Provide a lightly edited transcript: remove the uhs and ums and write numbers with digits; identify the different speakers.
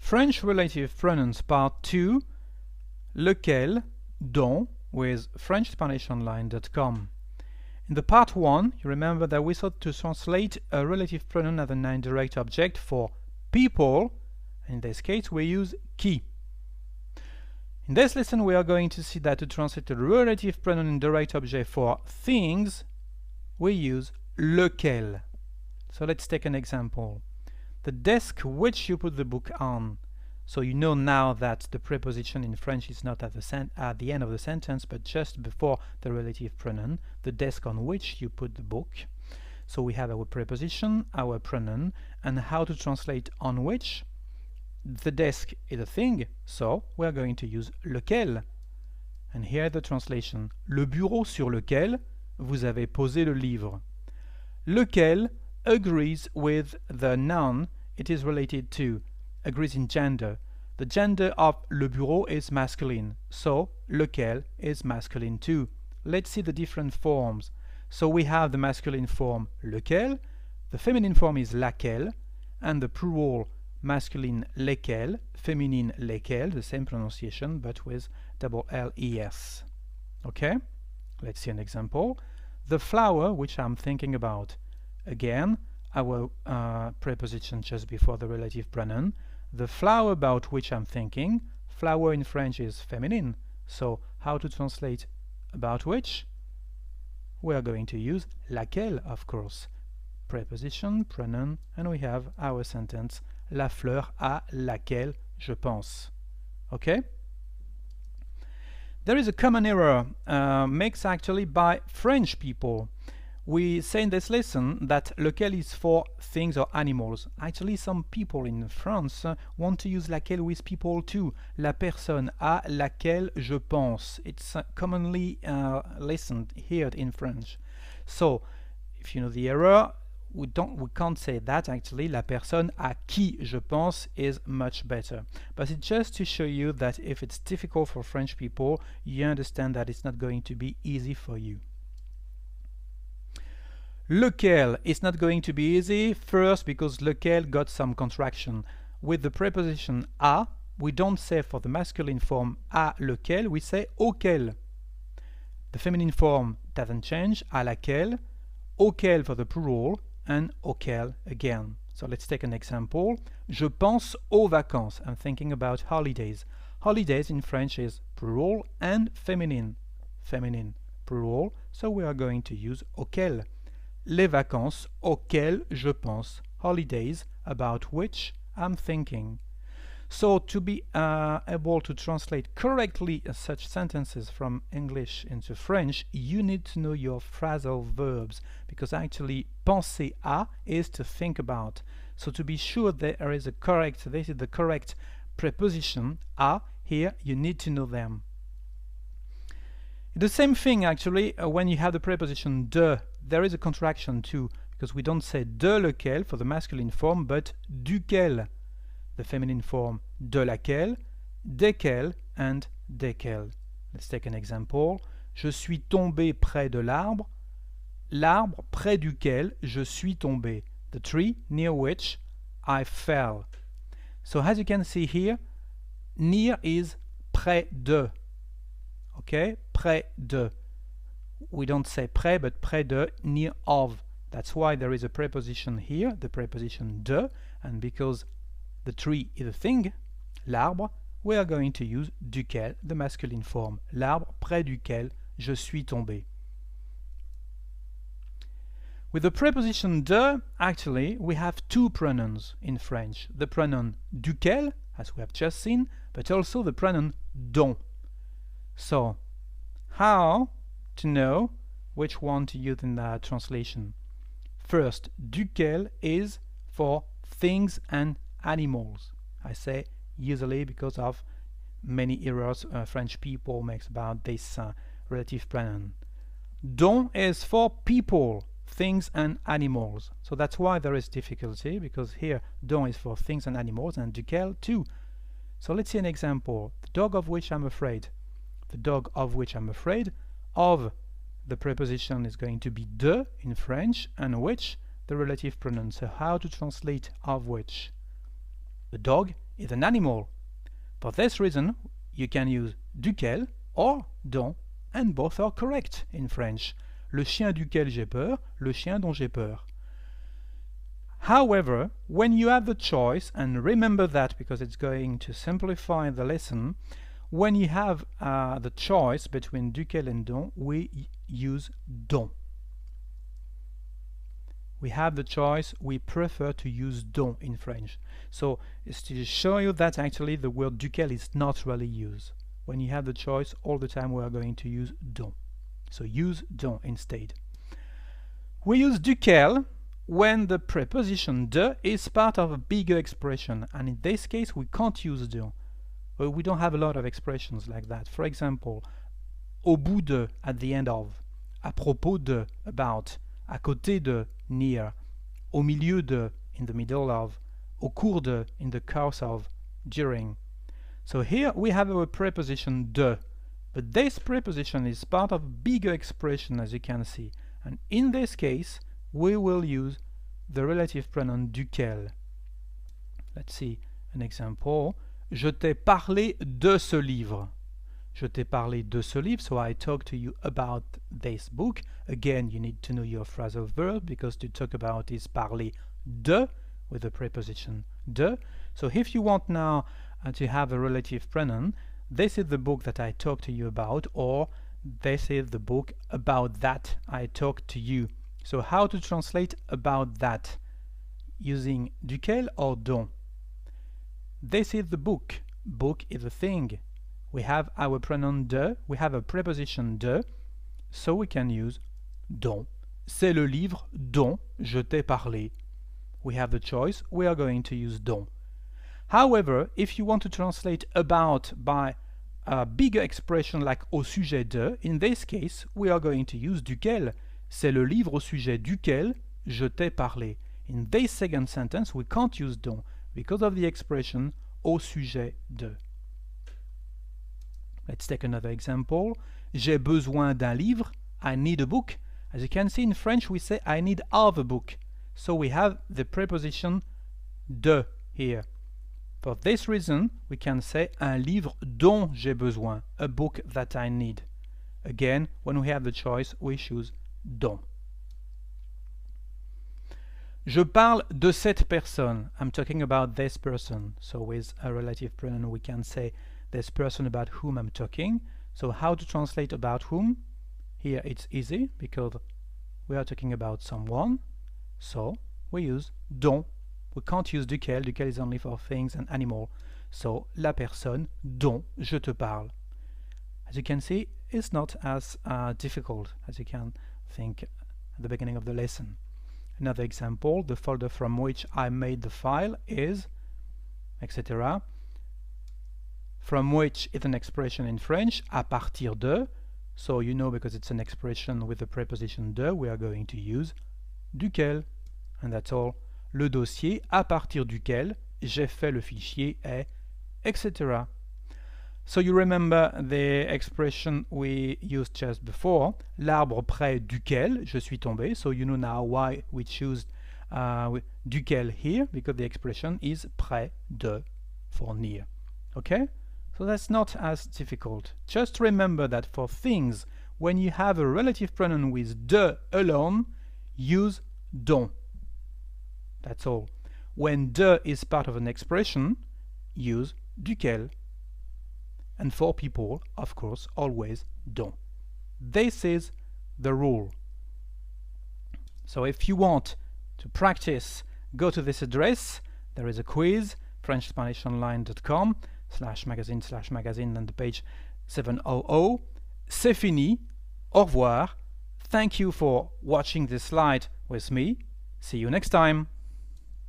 Speaker 1: French relative pronouns part 2, lequel, dont, with FrenchExplanation.com. In the part 1, you remember that we sought to translate a relative pronoun as an indirect object for people. In this case, we use qui. In this lesson, we are going to see that to translate a relative pronoun indirect object for things, we use lequel. So let's take an example. The desk which you put the book on. So you know now that the preposition in French is not at the end of the sentence, but just before the relative pronoun, the desk on which you put the book. So we have our preposition, our pronoun, and how to translate on which. The desk is a thing, so we are going to use lequel. And here the translation. Le bureau sur lequel vous avez posé le livre. Lequel agrees with the noun it is related to, agrees in gender. The gender of le bureau is masculine, so lequel is masculine too. Let's see the different forms. So we have the masculine form lequel, the feminine form is laquelle, and the plural masculine lesquels, feminine lesquels, the same pronunciation but with double L-E-S. Okay, let's see an example. The flower which I'm thinking about. Again, our preposition just before the relative pronoun. The flower about which I'm thinking. Flower in French is feminine, so how to translate about which? We are going to use laquelle, of course. Preposition, pronoun, and we have our sentence. La fleur à laquelle je pense. Okay? There is a common error made actually by French people. We say in this lesson that lequel is for things or animals. Actually, some people in France want to use laquelle with people too. La personne à laquelle je pense. It's commonly listened, heard in French. So, if you know the error, we can't say that actually. La personne à qui je pense is much better. But it's just to show you that if it's difficult for French people, you understand that it's not going to be easy for you. Lequel is not going to be easy, first because lequel got some contraction. With the preposition à, we don't say for the masculine form à lequel, we say auquel. The feminine form doesn't change, à laquelle, auquel for the plural, and auquel again. So let's take an example. Je pense aux vacances. I'm thinking about holidays. Holidays in French is plural and feminine. Feminine, plural, so we are going to use auquel. Les vacances auxquelles je pense. Holidays about which I'm thinking. So to be able to translate correctly such sentences from English into French, you need to know your phrasal verbs, because actually penser à is to think about. So to be sure there is this is the correct preposition à, here you need to know them. The same thing actually when you have the preposition de, there is a contraction too, because we don't say de lequel for the masculine form, but duquel, the feminine form de laquelle, desquels, and desquels. Let's take an example. Je suis tombé près de l'arbre, l'arbre près duquel je suis tombé, the tree near which I fell. So as you can see here, near is près de. Okay, près de. We don't say près, but près de, near of. That's why there is a preposition here, the preposition de, and because the tree is a thing, l'arbre, we are going to use duquel, the masculine form. L'arbre près duquel je suis tombé. With the preposition de, actually, we have two pronouns in French. The pronoun duquel, as we have just seen, but also the pronoun dont. So, how to know which one to use in the translation? First, duquel is for things and animals. I say usually because of many errors French people make about this relative pronoun. Dont is for people, things and animals. So that's why there is difficulty, because here dont is for things and animals and duquel too. So let's see an example. The dog of which I'm afraid. The dog of which I'm afraid. Of the preposition is going to be de in French, and which the relative pronoun. So how to translate of which? The dog is an animal. For this reason, you can use duquel or dont, and both are correct in French. Le chien duquel j'ai peur, le chien dont j'ai peur. However, when you have the choice, and remember that because it's going to simplify the lesson, when you have the choice between duquel and dont, we use dont. We have the choice, we prefer to use dont in French. So it's to show you that actually the word duquel is not really used. When you have the choice, all the time we are going to use dont. So use dont instead. We use duquel when the preposition de is part of a bigger expression, and in this case we can't use dont. We don't have a lot of expressions like that. For example, au bout de, at the end of, à propos de, about, à côté de, near, au milieu de, in the middle of, au cours de, in the course of, during. So here we have our preposition de, but this preposition is part of a bigger expression, as you can see, and in this case we will use the relative pronoun duquel. Let's see an example. Je t'ai parlé de ce livre. Je t'ai parlé de ce livre, so I talked to you about this book. Again, you need to know your phrasal verb because to talk about is parler de with the preposition de. So if you want now to have a relative pronoun, this is the book that I talked to you about, or this is the book about that I talked to you. So how to translate about that? Using duquel or dont? This is the book. Book is a thing. We have our pronoun de, we have a preposition de, so we can use dont. C'est le livre dont je t'ai parlé. We have the choice, we are going to use dont. However, if you want to translate about by a bigger expression like au sujet de, in this case, we are going to use duquel. C'est le livre au sujet duquel je t'ai parlé. In this second sentence, we can't use dont because of the expression au sujet de. Let's take another example. J'ai besoin d'un livre. I need a book. As you can see in French, we say I need of a book. So we have the preposition de here. For this reason, we can say un livre dont j'ai besoin, a book that I need. Again, when we have the choice, we choose dont. Je parle de cette personne. I'm talking about this person. So with a relative pronoun, we can say this person about whom I'm talking. So how to translate about whom? Here it's easy because we are talking about someone. So we use dont. We can't use duquel. Duquel is only for things and animal. So la personne dont je te parle. As you can see, it's not as difficult as you can think at the beginning of the lesson. Another example, the folder from which I made the file is, etc. From which is an expression in French, à partir de. So you know because it's an expression with the preposition de, we are going to use duquel. And that's all. Le dossier à partir duquel j'ai fait le fichier est, etc. So you remember the expression we used just before, l'arbre près duquel je suis tombé. So you know now why we choose duquel here, because the expression is près de for near. Okay? So that's not as difficult. Just remember that for things, when you have a relative pronoun with de alone, use dont. That's all. When de is part of an expression, use duquel. And for people, of course, always dont. This is the rule. So if you want to practice, go to this address. There is a quiz, FrenchSpanishOnline.com/magazine/magazine and the page 700. C'est fini. Au revoir. Thank you for watching this slide with me. See you next time.